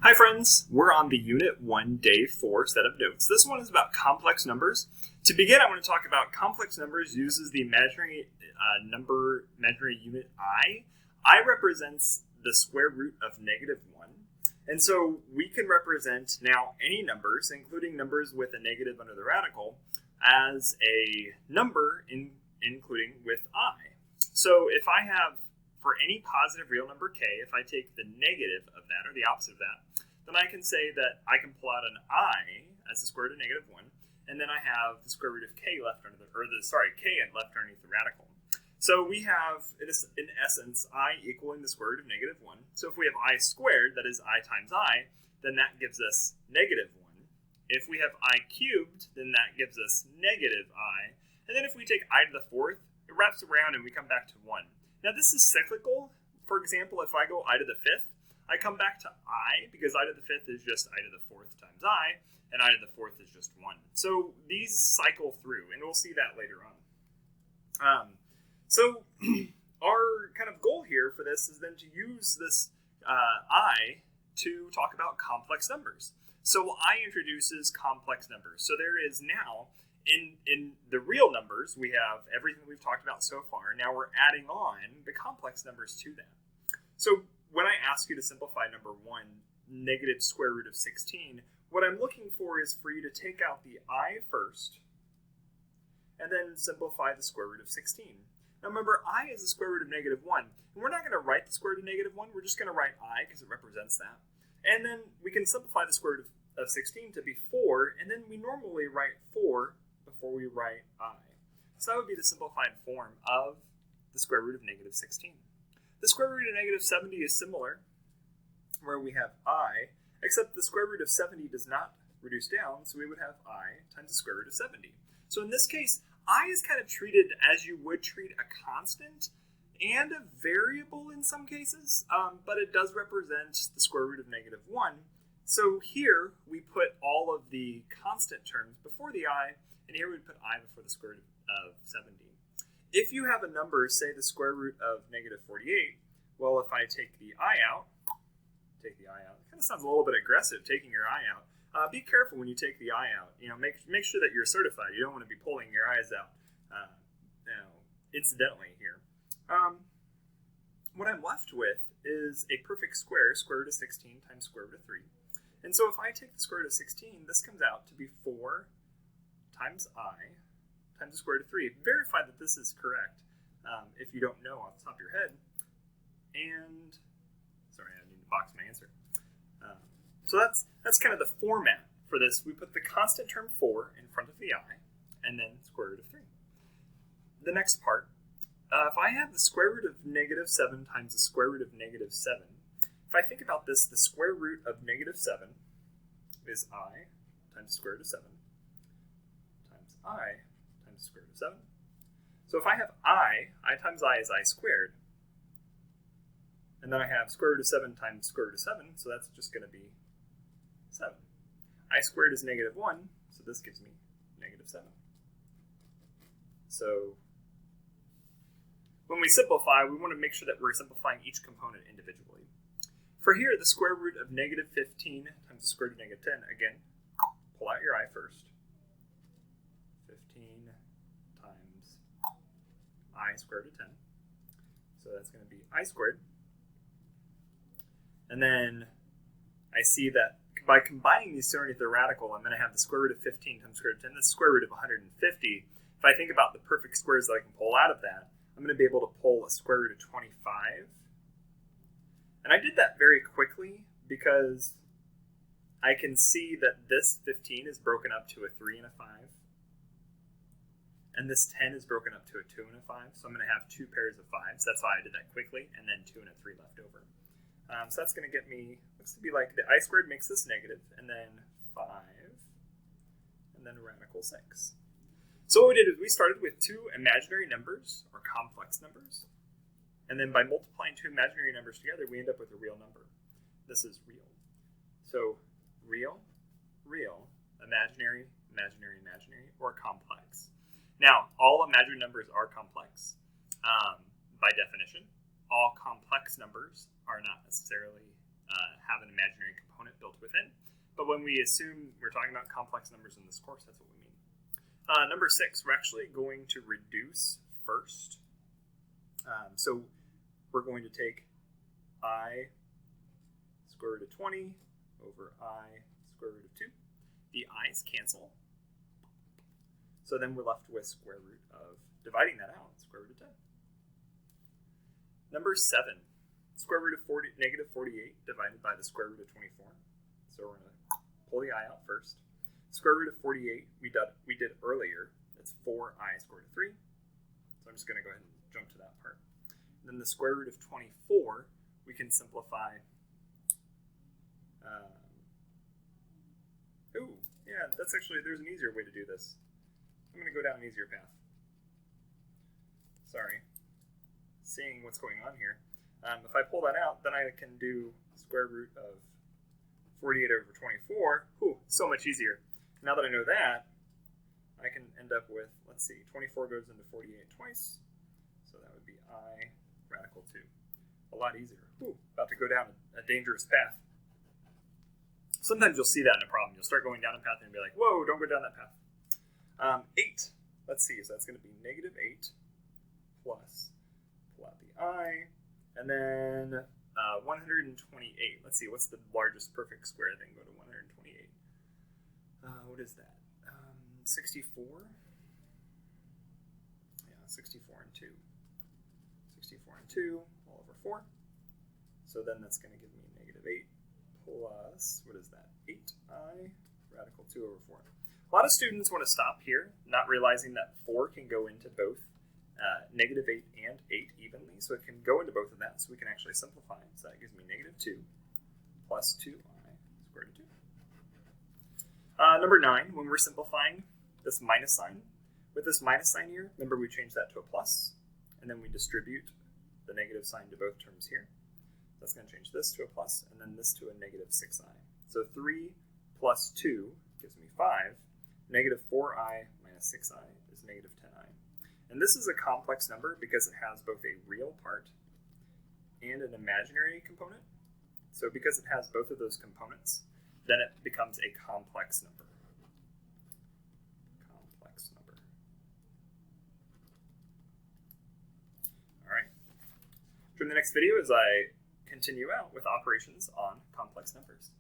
Hi friends, we're on the Unit 1, Day 4 set of notes. This one is about complex numbers. To begin, I want to talk about complex numbers uses the imaginary imaginary unit I. I represents the square root of -1. And so we can represent now any numbers, including numbers with a negative under the radical, as a number including with I. So if I have, for any positive real number k, if I take the negative of that, or the opposite of that, then I can say that I can pull out an I as the square root of -1, and then I have the square root of k left under k left underneath the radical. So we have, in essence, I equaling the square root of -1. So if we have I squared, that is I times I, then that gives us -1. If we have I cubed, then that gives us -I. And then if we take I to the fourth, it wraps around and we come back to 1. Now this is cyclical. For example, if I go I to the fifth, I come back to I, because I to the fifth is just I to the fourth times I, and I to the fourth is just 1. So these cycle through, and we'll see that later on. So our kind of goal here for this is then to use this I to talk about complex numbers. So I introduces complex numbers. So there is now, in the real numbers, we have everything we've talked about so far. Now we're adding on the complex numbers to them. So when I ask you to simplify number 1, negative square root of 16, what I'm looking for is for you to take out the I first, and then simplify the square root of 16. Now remember, I is the square root of -1, and we're not going to write the square root of -1, we're just going to write I because it represents that. And then we can simplify the square root of 16 to be 4, and then we normally write 4 before we write I. So that would be the simplified form of the square root of -16. The square root of -70 is similar, where we have I, except the square root of 70 does not reduce down, so we would have I times the square root of 70. So in this case, I is kind of treated as you would treat a constant and a variable in some cases, but it does represent the square root of -1. So here we put all of the constant terms before the I, and here we put I before the square root of 70. If you have a number, say the square root of -48, well, if I take the I out, it kind of sounds a little bit aggressive, taking your I out. Be careful when you take the I out. Make sure that you're certified. You don't want to be pulling your eyes out, incidentally here. What I'm left with is a perfect square, square root of 16 times square root of 3. And so if I take the square root of 16, this comes out to be 4 times I times the square root of 3. Verify that this is correct if you don't know off the top of your head. And, sorry, I need to box my answer. So that's kind of the format for this. We put the constant term 4 in front of the I, and then square root of 3. The next part, if I have the square root of -7 times the square root of -7, if I think about this, the square root of -7 is I times the square root of 7 times I times the square root of 7. So if I have I times I is I squared, and then I have square root of 7 times square root of 7, so that's just going to be 7. I squared is -1, so this gives me -7. So when we simplify, we want to make sure that we're simplifying each component individually. For here, the square root of -15 times the square root of -10, again, pull out your I first. 15 times I squared root of 10. So that's going to be I squared. And then I see that by combining these two underneath the radical, I'm going to have the square root of 15 times square root of 10, the square root of 150. If I think about the perfect squares that I can pull out of that, I'm going to be able to pull a square root of 25. And I did that very quickly because I can see that this 15 is broken up to a 3 and a 5. And this 10 is broken up to a 2 and a 5. So I'm going to have 2 pairs of 5s. That's why I did that quickly. And then 2 and a 3 left over. So that's going to get me, looks to be like the I squared makes this negative, and then 5, and then a radical 6. So what we did is we started with 2 imaginary numbers, or complex numbers, and then by multiplying 2 imaginary numbers together, we end up with a real number. This is real. So real, real, imaginary, imaginary, imaginary, or complex. Now, all imaginary numbers are complex by definition. All complex numbers are not necessarily have an imaginary component within. But when we assume we're talking about complex numbers in this course, that's what we mean. Number 6, we're actually going to reduce first. So we're going to take I square root of 20 over I square root of 2. The i's cancel. So then we're left with square root of dividing that out, square root of 10. Number 7, square root of negative 48 divided by the square root of 24. So we're going to pull the I out first. Square root of 48 we did earlier. That's 4i squared root of 3. So I'm just going to go ahead and jump to that part. And then the square root of 24, we can simplify. Yeah, that's actually, there's an easier way to do this. I'm going to go down an easier path. Sorry. Seeing what's going on here. If I pull that out, then I can do square root of 48 over 24. Whew, so much easier. Now that I know that, I can end up with, let's see, 24 goes into 48 twice. So that would be I radical 2. A lot easier. Whew, about to go down a dangerous path. Sometimes you'll see that in a problem. You'll start going down a path and be like, whoa, don't go down that path. 8. Let's see, so that's going to be negative 8 plus, pull out the I, and then 128. Let's see, what's the largest perfect square? Then go to 128. What is that? 64? Yeah, 64 and 2. 64 and 2 all over 4. So then that's going to give me negative 8 plus, what is that? 8i radical 2 over 4. A lot of students want to stop here, not realizing that 4 can go into both negative 8 and 8 evenly. So it can go into both of that, so we can actually simplify. So that gives me negative 2 plus 2i squared root of 2. Number 9, when we're simplifying this minus sign. With this minus sign here, remember we changed that to a plus, and then we distribute the negative sign to both terms here. That's going to change this to a plus, and then this to a negative 6i. So 3 plus 2 gives me 5. Negative 4i minus 6i is negative 10i. And this is a complex number because it has both a real part and an imaginary component. So because it has both of those components, then it becomes a complex number. Complex number. All right. During the next video, as I continue out with operations on complex numbers.